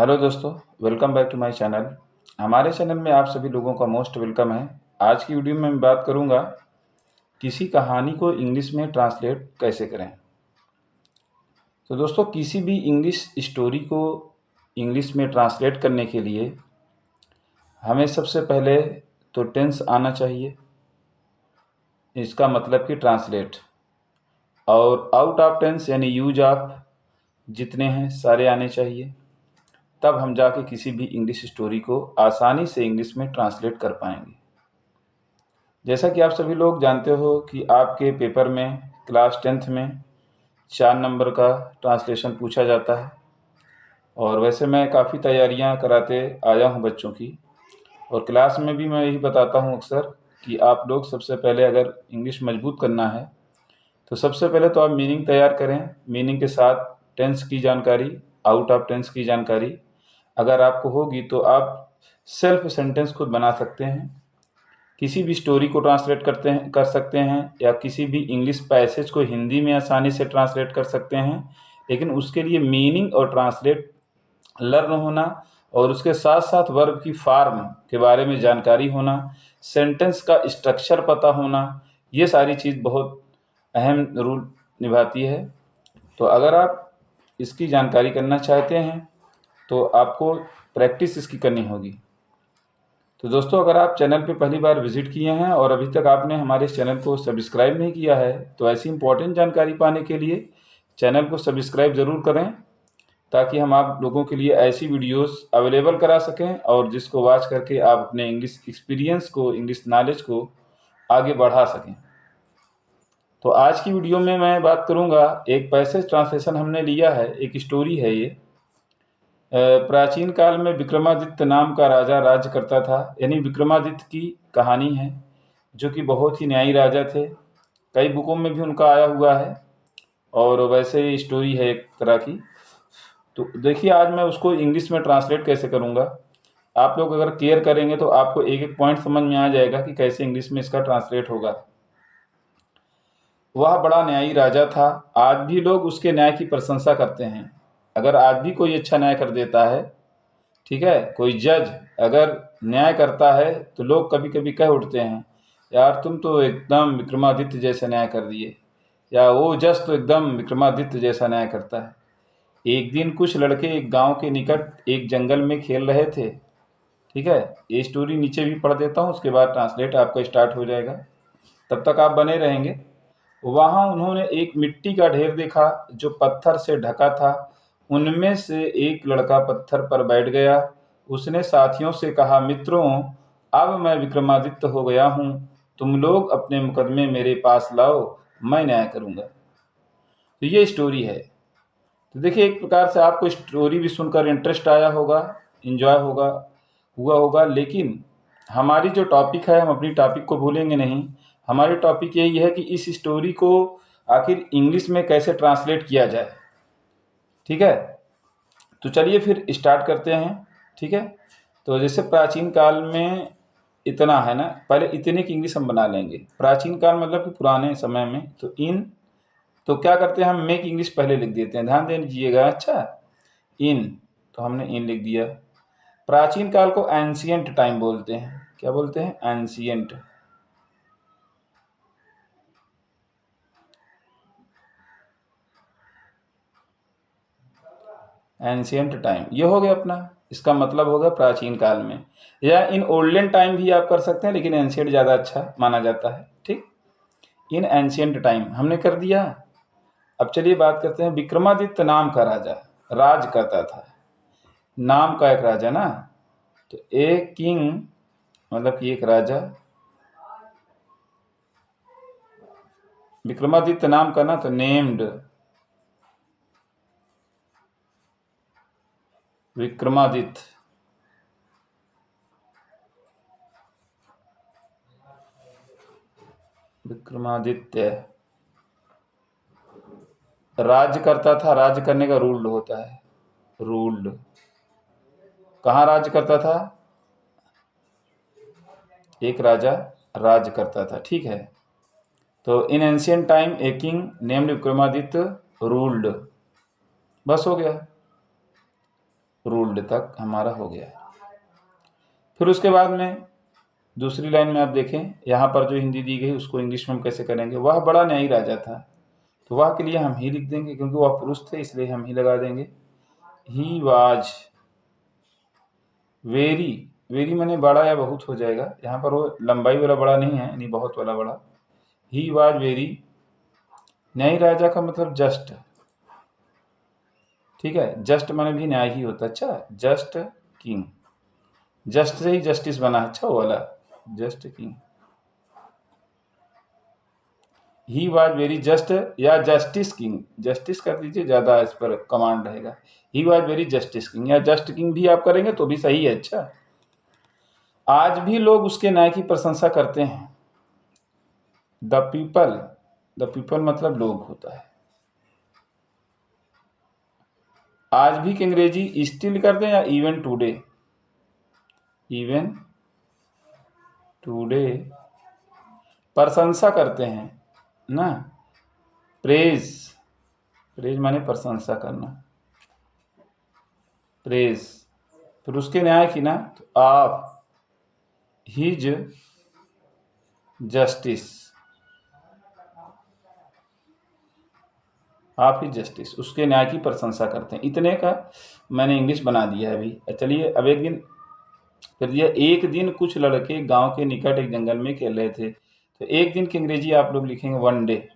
Hello दोस्तों, welcome back to my channel. हमारे channel में आप सभी लोगों का मोस्ट वेलकम है। आज की वीडियो में मैं बात करूंगा किसी कहानी को इंग्लिश में ट्रांसलेट कैसे करें। तो दोस्तों, किसी भी इंग्लिश स्टोरी को इंग्लिश में ट्रांसलेट करने के लिए हमें सबसे पहले तो टेंस आना चाहिए। इसका मतलब कि ट्रांसलेट, और आउट ऑफ टेंस यानी यूज ऑफ जितने हैं सारे आने चाहिए। तब हम जाके किसी भी इंग्लिश स्टोरी को आसानी से इंग्लिश में ट्रांसलेट कर पाएंगे। जैसा कि आप सभी लोग जानते हो कि आपके पेपर में क्लास 10th में 4 नंबर का ट्रांसलेशन पूछा जाता है। और वैसे मैं काफ़ी तैयारियां कराते आया हूं बच्चों की, और क्लास में भी मैं यही बताता हूं अक्सर कि आप लोग सबसे पहले अगर इंग्लिश मजबूत करना है तो सबसे पहले तो आप मीनिंग तैयार करें। मीनिंग के साथ टेंस की जानकारी, आउट ऑफ टेंस की जानकारी अगर आपको होगी तो आप सेल्फ सेंटेंस खुद बना सकते हैं, किसी भी स्टोरी को ट्रांसलेट कर सकते हैं, या किसी भी इंग्लिश पैसेज को हिंदी में आसानी से ट्रांसलेट कर सकते हैं। लेकिन उसके लिए मीनिंग और ट्रांसलेट लर्न होना, और उसके साथ साथ वर्ब की फॉर्म के बारे में जानकारी होना, सेंटेंस का स्ट्रक्चर पता होना, ये सारी चीज़ बहुत अहम रोल निभाती है। तो अगर आप इसकी जानकारी करना चाहते हैं तो आपको प्रैक्टिस इसकी करनी होगी। तो दोस्तों, अगर आप चैनल पे पहली बार विजिट किए हैं और अभी तक आपने हमारे इस चैनल को सब्सक्राइब नहीं किया है तो ऐसी इंपॉर्टेंट जानकारी पाने के लिए चैनल को सब्सक्राइब ज़रूर करें, ताकि हम आप लोगों के लिए ऐसी वीडियोस अवेलेबल करा सकें और जिसको वॉच करके आप अपने इंग्लिश एक्सपीरियंस को, इंग्लिश नॉलेज को आगे बढ़ा सकें। तो आज की वीडियो में मैं बात करूंगा, एक पैसेज ट्रांसलेशन हमने लिया है, एक स्टोरी है ये। प्राचीन काल में विक्रमादित्य नाम का राजा राज्य करता था, यानी विक्रमादित्य की कहानी है, जो कि बहुत ही न्यायी राजा थे। कई बुकों में भी उनका आया हुआ है, और वैसे ही स्टोरी है एक तरह की। तो देखिए, आज मैं उसको इंग्लिश में ट्रांसलेट कैसे करूँगा। आप लोग अगर केयर करेंगे तो आपको एक एक पॉइंट समझ में आ जाएगा कि कैसे इंग्लिश में इसका ट्रांसलेट होगा। वह बड़ा न्यायी राजा था। आज भी लोग उसके न्याय की प्रशंसा करते हैं। अगर आज भी कोई अच्छा न्याय कर देता है, ठीक है, कोई जज अगर न्याय करता है तो लोग कभी कभी कह उठते हैं, यार तुम तो एकदम विक्रमादित्य जैसा न्याय कर दिए, या वो जज तो एकदम विक्रमादित्य जैसा न्याय करता है। एक दिन कुछ लड़के एक गांव के निकट एक जंगल में खेल रहे थे। ठीक है, ये स्टोरी नीचे भी पढ़ देता हूँ, उसके बाद ट्रांसलेट आपका स्टार्ट हो जाएगा। तब तक आप बने रहेंगे। वहां उन्होंने एक मिट्टी का ढेर देखा जो पत्थर से ढका था। उनमें से एक लड़का पत्थर पर बैठ गया। उसने साथियों से कहा, मित्रों, अब मैं विक्रमादित्य हो गया हूँ। तुम लोग अपने मुकदमे मेरे पास लाओ, मैं न्याय करूंगा। तो ये स्टोरी है। तो देखिए, एक प्रकार से आपको स्टोरी भी सुनकर इंटरेस्ट आया होगा, इंजॉय हुआ होगा। लेकिन हमारी जो टॉपिक है, हम अपनी टॉपिक को भूलेंगे नहीं। हमारी टॉपिक यही है कि इस स्टोरी को आखिर इंग्लिश में कैसे ट्रांसलेट किया जाए। ठीक है, तो चलिए फिर स्टार्ट करते हैं। ठीक है, तो जैसे प्राचीन काल में इतना है ना, पहले इतने की इंग्लिश हम बना लेंगे। प्राचीन काल मतलब कि पुराने समय में। तो क्या करते हैं, हम मेक इंग्लिश पहले लिख देते हैं, ध्यान दे दीजिएगा। अच्छा, इन, तो हमने इन लिख दिया। प्राचीन काल को एंशियंट टाइम बोलते हैं। क्या बोलते हैं? एंशियंट। एंशियंट टाइम ये हो गया अपना, इसका मतलब होगा प्राचीन काल में, या इन ओल्डन टाइम भी आप कर सकते हैं, लेकिन एंशियंट ज़्यादा अच्छा माना जाता है। ठीक, इन एंशियंट टाइम हमने कर दिया। अब चलिए बात करते हैं, विक्रमादित्य नाम का राजा राज करता था। नाम का एक राजा ना, तो एक किंग मतलब कि एक राजा। विक्रमादित्य नाम का ना, तो नेम्ड विक्रमादित्य। विक्रमादित्य राज्य करता था। राज्य करने का रूल्ड होता है, रूल्ड। कहाँ राज्य करता था? एक राजा राज्य करता था। ठीक है, तो in ancient time a king named Vikramaditya ruled. बस हो गया। रूल्ड तक हमारा हो गया। फिर उसके बाद में दूसरी लाइन में आप देखें, यहाँ पर जो हिंदी दी गई उसको इंग्लिश में हम कैसे करेंगे। वह बड़ा न्यायी राजा था, तो वह के लिए हम ही लिख देंगे क्योंकि वह पुरुष थे, इसलिए हम ही लगा देंगे। ही वाज वेरी, वेरी माने बड़ा या बहुत हो जाएगा, यहाँ पर वो लंबाई वाला बड़ा नहीं है, यानी बहुत वाला बड़ा। ही वाज वेरी, न्यायी राजा का मतलब जस्ट, ठीक है, जस्ट माने भी न्याय ही होता है। अच्छा, जस्ट किंग, जस्ट से ही जस्टिस बना, अच्छा वो वाला just king. He was very just या जस्टिस किंग, जस्टिस कर दीजिए, ज़्यादा इस पर कमांड रहेगा। He was very justice king या जस्ट किंग भी आप करेंगे तो भी सही है। अच्छा, आज भी लोग उसके न्याय की प्रशंसा करते हैं। द पीपल, द पीपल मतलब लोग होता है। आज भी की अंग्रेजी स्टिल कर दें या इवन टुडे, इवन टुडे प्रशंसा करते हैं ना, प्रेज, प्रेज माने प्रशंसा करना, प्रेज। फिर उसके न्याय की ना, तो आप हिज जस्टिस, आप ही जस्टिस, उसके न्याय की प्रशंसा करते हैं। इतने का मैंने इंग्लिश बना दिया है अभी। चलिए अब एक दिन फिर दिया, एक दिन कुछ लड़के गांव के निकट एक जंगल में खेल रहे थे। तो एक दिन की अंग्रेजी आप लोग लिखेंगे वन डे,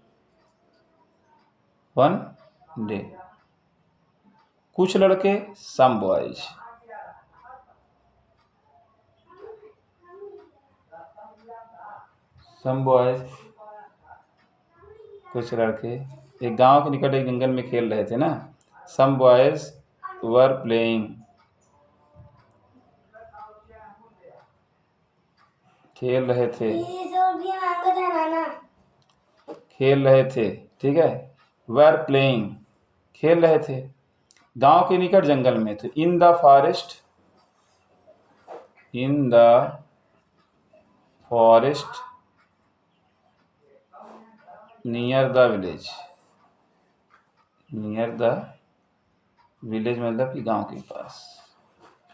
वन डे। कुछ लड़के सम बॉयज, सम बॉयज, कुछ लड़के एक गांव के निकट एक जंगल में खेल रहे थे ना। सम बॉयज वर प्लेइंग, खेल रहे थे, खेल रहे थे, ठीक है। वर प्लेइंग, खेल रहे थे गांव के निकट जंगल में। तो इन the forest, in the forest near the village, near the village मतलब कि गांव के पास,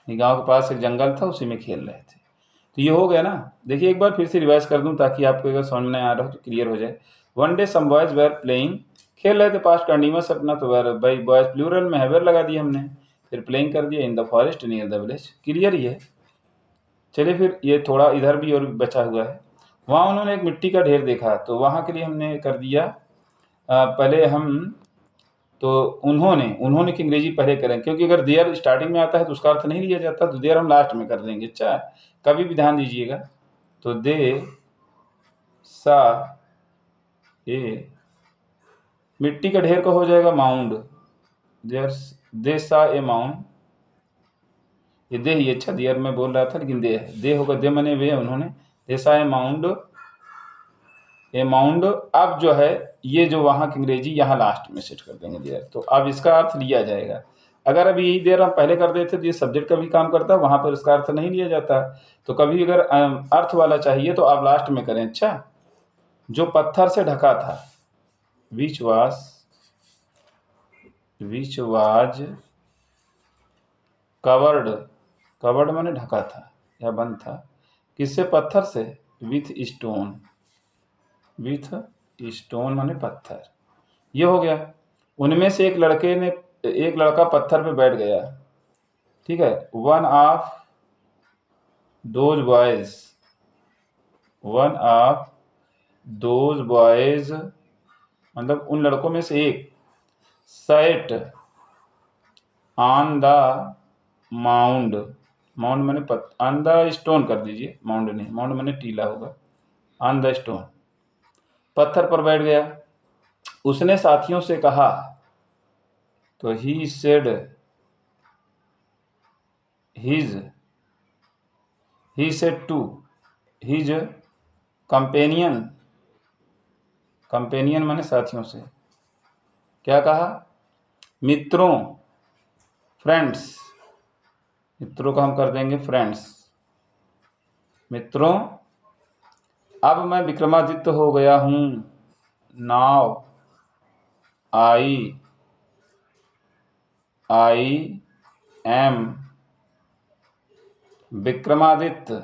गांव के पास एक जंगल था, उसी में खेल रहे थे। तो ये हो गया ना। देखिए एक बार फिर से रिवाइज कर दूं ताकि आपको अगर समझ में नहीं आ रहा हो तो क्लियर हो जाए। One day some boys were playing, खेल रहे थे, पास्ट कंटिन्यूअस अपना, तो वेर भाई बॉयज प्लूरल में है, वेर लगा दिया हमने, फिर प्लेइंग कर दिया in the forest near the village, clear ही है। चलिए फिर ये थोड़ा इधर भी और बचा हुआ है। वहाँ उन्होंने एक मिट्टी का ढेर देखा, तो वहाँ के लिए हमने कर दिया पहले हम, तो उन्होंने की अंग्रेजी पहले करें, क्योंकि अगर देयर स्टार्टिंग में आता है तो उसका अर्थ नहीं लिया जाता, तो देयर हम लास्ट में कर देंगे। अच्छा, कभी भी ध्यान दीजिएगा। तो दे सा ए, मिट्टी का ढेर का हो जाएगा माउंड, देयर, दे सा ए माउंड, ये दे ही, अच्छा देयर में बोल रहा था लेकिन दे है, दे होगा, दे मने वे, उन्होंने, दे सा ए माउंड, ए माउंड। अब जो है ये जो वहाँ की अंग्रेजी यहाँ लास्ट में सेट कर देंगे देयर, तो अब इसका अर्थ लिया जाएगा। अगर अभी यही देर हम पहले कर देते तो ये सब्जेक्ट का भी काम करता है, वहाँ पर इसका अर्थ नहीं लिया जाता। तो कभी अगर अर्थ वाला चाहिए तो आप लास्ट में करें। अच्छा, जो पत्थर से ढका था, विच वाज कवर्ड, कवर्ड माने ढका था या बंद था, किससे, पत्थर से, विथ स्टोन, विथ स्टोन माने पत्थर। ये हो गया। उनमें से एक लड़का पत्थर पे बैठ गया, ठीक है। One of those boys, one of those boys मतलब उन लड़कों में से एक, sat on the mound, mound मैंने ऑन द स्टोन कर दीजिए, माउंड नहीं, माउंड मैंने टीला होगा, ऑन द स्टोन, पत्थर पर बैठ गया। उसने साथियों से कहा, तो he said he said to his companion, companion माने साथियों से, क्या कहा, मित्रों, फ्रेंड्स, मित्रों का हम कर देंगे फ्रेंड्स, मित्रों अब मैं विक्रमादित्य हो गया हूँ, नाउ आई एम विक्रमादित्य,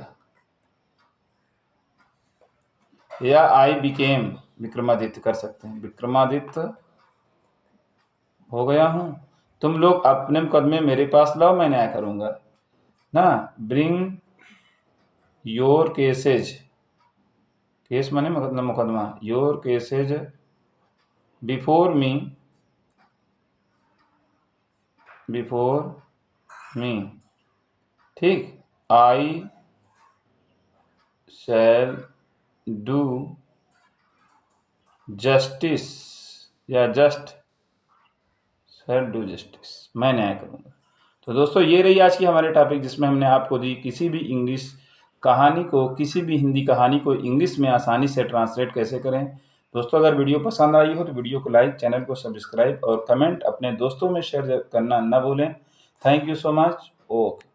या आई बिकेम विक्रमादित्य कर सकते हैं। विक्रमादित्य हो गया हूँ। तुम लोग अपने मुकदमे मेरे पास लाओ, मैं न्याय करूँगा ना। ब्रिंग योर केसेज, केस माने मुकदमा, योर केसेज बिफोर मी, ठीक। आई शैल डू जस्टिस, या जस्ट शैल डू जस्टिस, मैं न्याय करूँगा। तो दोस्तों ये रही आज की हमारे टॉपिक, जिसमें हमने आपको दी किसी भी इंग्लिश कहानी को, किसी भी हिंदी कहानी को इंग्लिश में आसानी से ट्रांसलेट कैसे करें। दोस्तों अगर वीडियो पसंद आई हो तो वीडियो को लाइक, चैनल को सब्सक्राइब और कमेंट अपने दोस्तों में शेयर करना ना भूलें। Thank you so much. Okay.